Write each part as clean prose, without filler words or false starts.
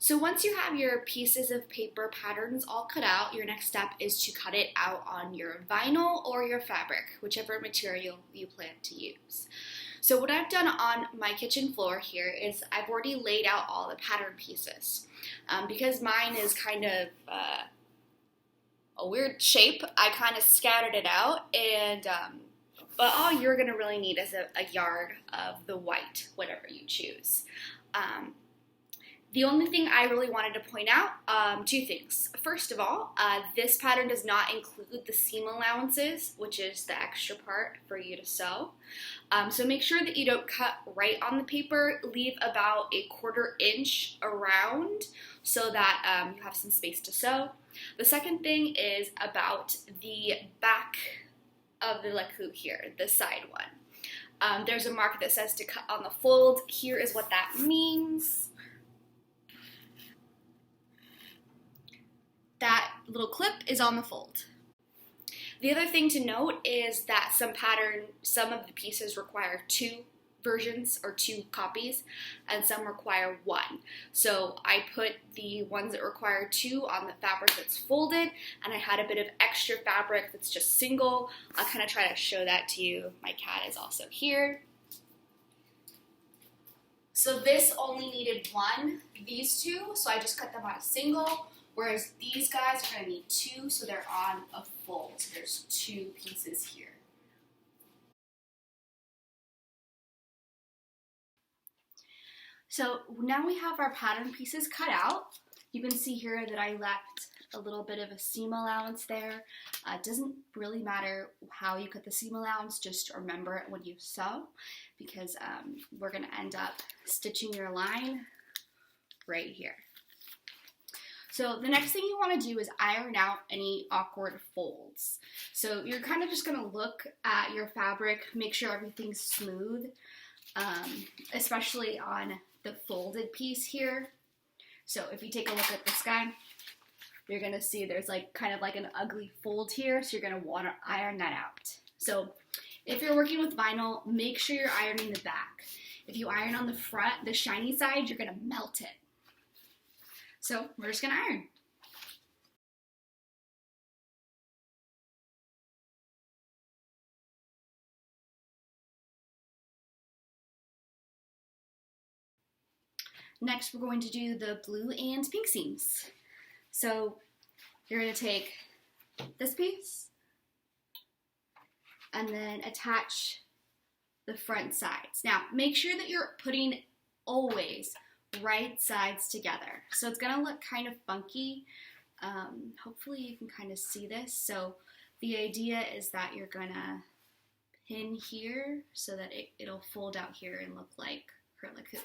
So once you have your pieces of paper patterns all cut out, your next step is to cut it out on your vinyl or your fabric, whichever material you plan to use. So what I've done on my kitchen floor here is I've already laid out all the pattern pieces. Because mine is kind of a weird shape, I kind of scattered it out, and but all you're going to really need is a yard of the white, whatever you choose. The only thing I really wanted to point out, two things. First of all, this pattern does not include the seam allowances, which is the extra part for you to sew. So make sure that you don't cut right on the paper. Leave about a 1/4 inch around so that you have some space to sew. The second thing is about the back of the laku here, the side one. There's a mark that says to cut on the fold. Here is what that means. That little clip is on the fold. The other thing to note is that some of the pieces require 2 versions or 2 copies, and some require 1. So I put the ones that require 2 on the fabric that's folded, and I had a bit of extra fabric that's just single. I'll kind of try to show that to you. My cat is also here. So this only needed 1, these 2, so I just cut them on a single. Whereas these guys are going to need 2, so they're on a fold. So there's 2 pieces here. So now we have our pattern pieces cut out. You can see here that I left a little bit of a seam allowance there. It doesn't really matter how you cut the seam allowance, just remember it when you sew, because we're going to end up stitching your line right here. So the next thing you want to do is iron out any awkward folds. So you're kind of just going to look at your fabric, make sure everything's smooth, especially on the folded piece here. So if you take a look at this guy, you're going to see there's kind of like an ugly fold here, so you're going to want to iron that out. So if you're working with vinyl, make sure you're ironing the back. If you iron on the front, the shiny side, you're going to melt it. So we're just going to iron. Next, we're going to do the blue and pink seams. So you're going to take this piece and then attach the front sides. Now, make sure that you're putting always right sides together. So it's going to look kind of funky. Hopefully you can kind of see this. So the idea is that you're going to pin here so that it'll fold out here and look like her laku.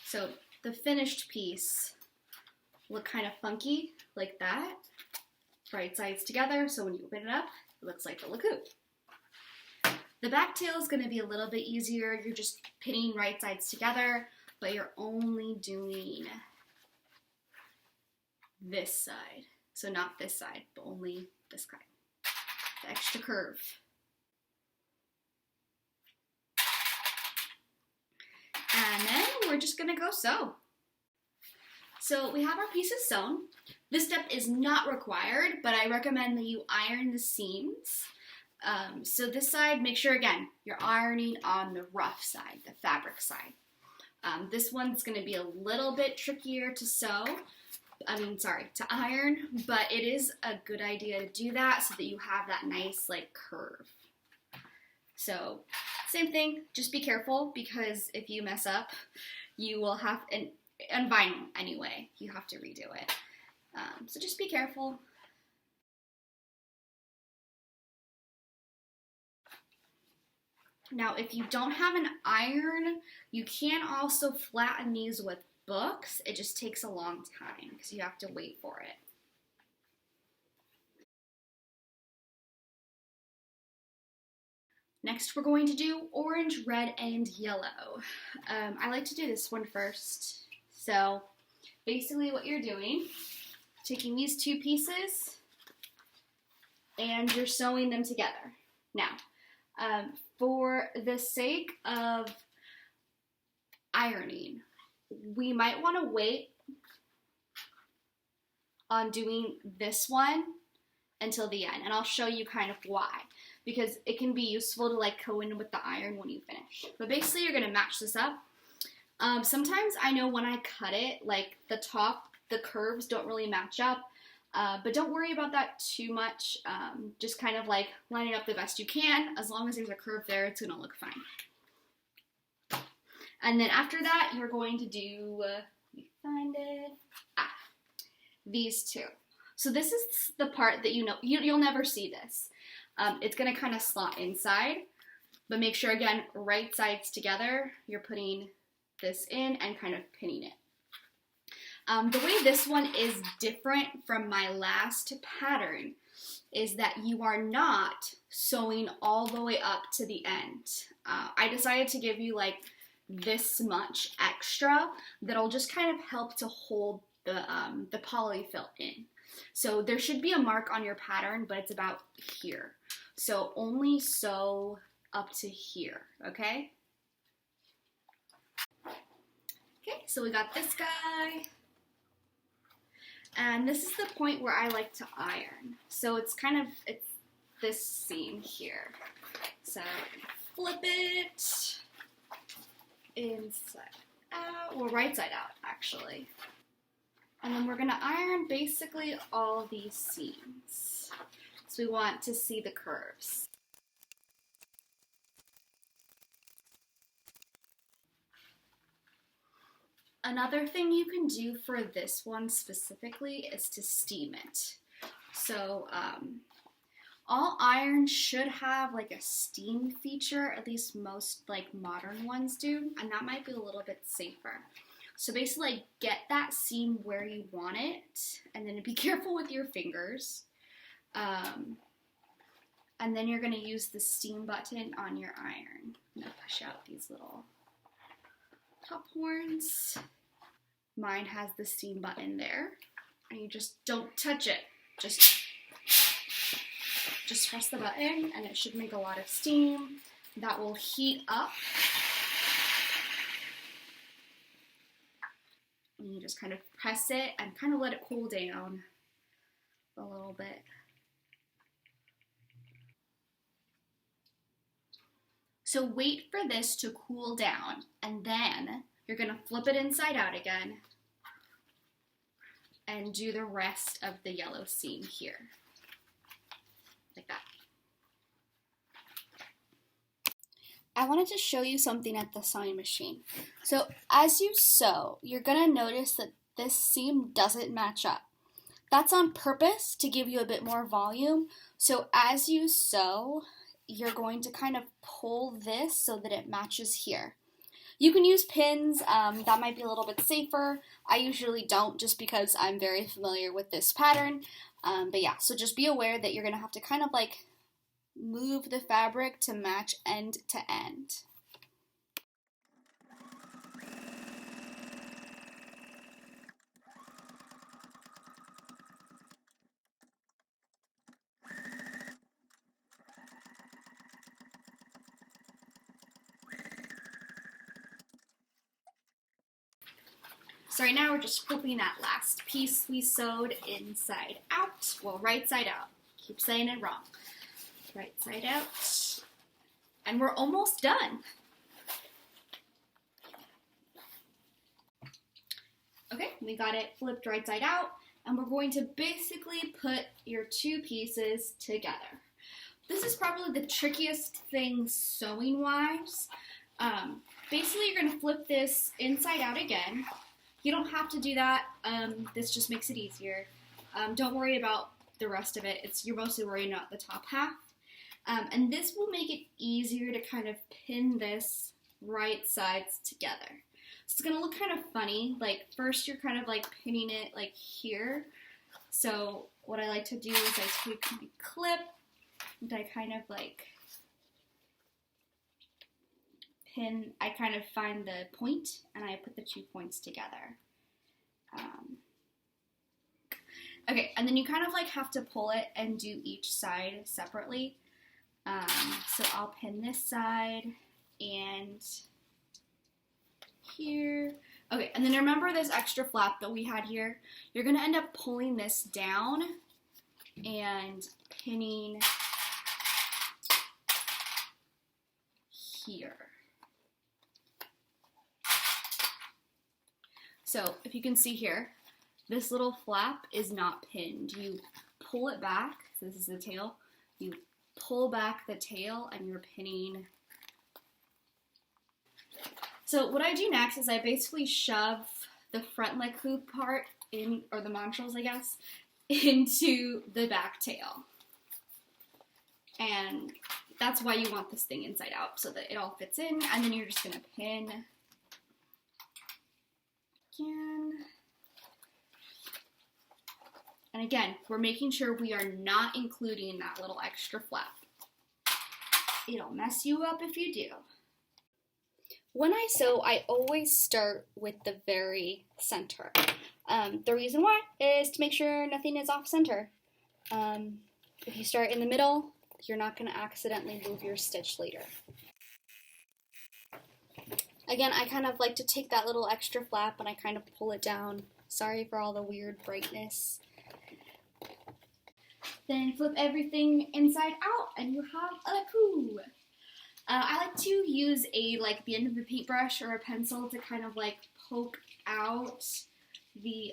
So the finished piece look kind of funky like that. Right sides together, so when you open it up, it looks like the laku. The back tail is going to be a little bit easier. You're just pinning right sides together, but you're only doing this side. So not this side, but only this side. The extra curve. And then we're just going to go sew. So we have our pieces sewn. This step is not required, but I recommend that you iron the seams. So this side, make sure again, you're ironing on the rough side, the fabric side. This one's going to be a little bit trickier to to iron, but it is a good idea to do that so that you have that nice curve. So same thing, just be careful, because if you mess up, you will have, on vinyl anyway, you have to redo it. So just be careful. Now, if you don't have an iron, you can also flatten these with books. It just takes a long time because you have to wait for it. Next, we're going to do orange, red, and yellow. I like to do this one first. So basically what you're doing, taking these 2 pieces and you're sewing them together. Now, for the sake of ironing, we might want to wait on doing this one until the end, and I'll show you kind of why, because it can be useful to like go in with the iron when you finish. But basically you're gonna match this up. Sometimes I know when I cut it, like the curves don't really match up, but don't worry about that too much. Just kind of like line it up the best you can. As long as there's a curve there, it's gonna look fine. And then after that, you're going to do, find it, these two. So this is the part that you'll never see this. It's gonna kind of slot inside, but make sure again, right sides together, you're putting this in and kind of pinning it. The way this one is different from my last pattern is that you are not sewing all the way up to the end. I decided to give you like this much extra that'll just kind of help to hold the polyfill in. So there should be a mark on your pattern, but it's about here. So only sew up to here, okay? Okay, so we got this guy. And this is the point where I like to iron. So it's this seam here. So flip it inside out, or right side out actually. And then we're gonna iron basically all these seams. So we want to see the curves. Another thing you can do for this one specifically is to steam it. So all irons should have like a steam feature, at least most like modern ones do, and that might be a little bit safer. So basically like, get that seam where you want it, and then be careful with your fingers. And then you're gonna use the steam button on your iron. I'm gonna push out these little top horns. Mine has the steam button there, and you just don't touch it. Just press the button, and it should make a lot of steam. That will heat up. And you just kind of press it and kind of let it cool down a little bit. So wait for this to cool down, and then you're gonna flip it inside out again and do the rest of the yellow seam here, like that. I wanted to show you something at the sewing machine. So as you sew, you're gonna notice that this seam doesn't match up. That's on purpose to give you a bit more volume. So as you sew, you're going to kind of pull this so that it matches here. You can use pins, that might be a little bit safer. I usually don't, just because I'm very familiar with this pattern. But yeah, so just be aware that you're gonna have to kind of like move the fabric to match end to end. So right now we're just flipping that last piece we sewed inside out, well, right side out. Keep saying it wrong. Right side out. And we're almost done. Okay, we got it flipped right side out, and we're going to basically put your two pieces together. This is probably the trickiest thing sewing wise. Basically you're gonna flip this inside out again. You don't have to do that, this just makes it easier. Don't worry about the rest of it, you're mostly worrying about the top half. And this will make it easier to kind of pin this right sides together. So it's gonna look kind of funny, like first you're kind of like pinning it like here. So what I like to do is I take my clip and I kind of like pin, I kind of find the point and I put the 2 points together. Okay, and then you kind of like have to pull it and do each side separately. So I'll pin this side and here. Okay, and then remember this extra flap that we had here? You're gonna end up pulling this down and pinning here. So if you can see here, this little flap is not pinned. You pull it back, so this is the tail, you pull back the tail and you're pinning. So what I do next is I basically shove the front leg hoop part in, or the montrals I guess, into the back tail. And that's why you want this thing inside out, so that it all fits in, and then you're just gonna pin again. And again, we're making sure we are not including that little extra flap. It'll mess you up if you do. When I sew, I always start with the very center. The reason why is to make sure nothing is off center. If you start in the middle, you're not going to accidentally move your stitch later. Again, I kind of like to take that little extra flap and I kind of pull it down. Sorry for all the weird brightness. Then flip everything inside out and you have a poo. I like to use the end of a paintbrush or a pencil to kind of like poke out the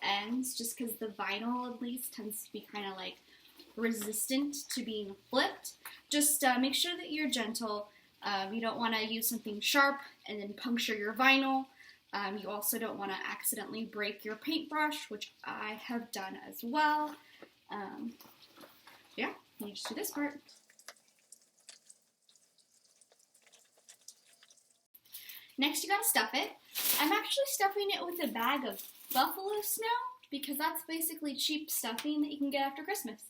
ends, just because the vinyl at least tends to be kind of like resistant to being flipped. Just make sure that you're gentle. You don't want to use something sharp and then puncture your vinyl. You also don't want to accidentally break your paintbrush, which I have done as well. Yeah, you just do this part. Next, you gotta stuff it. I'm actually stuffing it with a bag of buffalo snow because that's basically cheap stuffing that you can get after Christmas.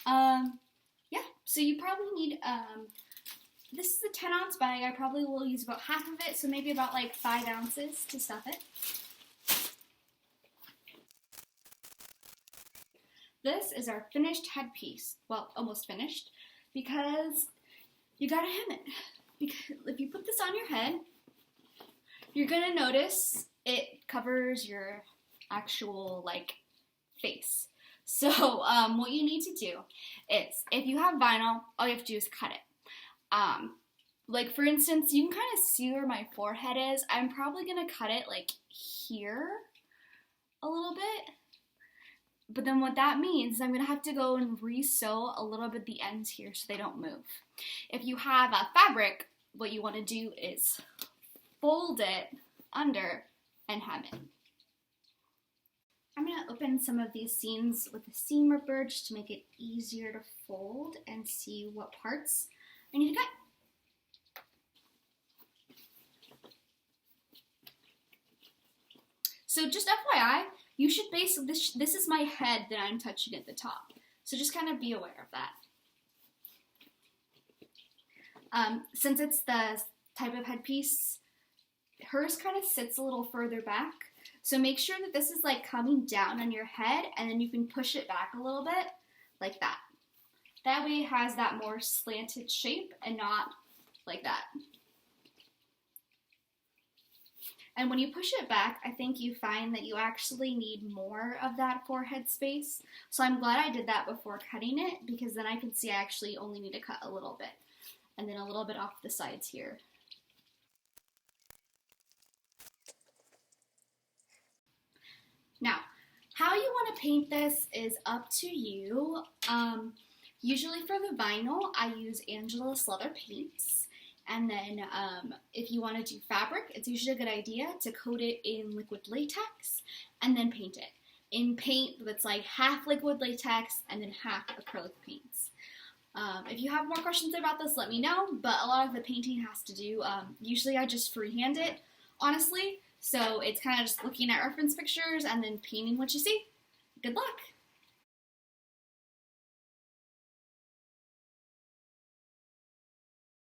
Yeah, so you probably need, this is a 10-ounce bag. I probably will use about half of it, so maybe about like 5 ounces to stuff it. This is our finished headpiece. Well, almost finished, because you gotta hem it. Because if you put this on your head, you're gonna notice it covers your actual face. So what you need to do is, if you have vinyl, all you have to do is cut it. Like for instance, you can kind of see where my forehead is. I'm probably gonna cut it like here a little bit. But then what that means is I'm going to have to go and re-sew a little bit the ends here so they don't move. If you have a fabric, what you want to do is fold it under and hem it. I'm going to open some of these seams with a seam ripper just to make it easier to fold and see what parts I need to cut. So just FYI, you should basically, this is my head that I'm touching at the top. So just kind of be aware of that. Since it's the type of headpiece, hers kind of sits a little further back. So make sure that this is like coming down on your head and then you can push it back a little bit like that. That way it has that more slanted shape and not like that. And when you push it back, I think you find that you actually need more of that forehead space. So I'm glad I did that before cutting it, because then I can see I actually only need to cut a little bit. And then a little bit off the sides here. Now, how you want to paint this is up to you. Usually for the vinyl, I use Angelus leather paints. And then if you want to do fabric, it's usually a good idea to coat it in liquid latex and then paint it. In paint that's like half liquid latex and then half acrylic paints. If you have more questions about this, let me know, but a lot of the painting has to do, usually I just freehand it, honestly. So it's kind of just looking at reference pictures and then painting what you see. Good luck!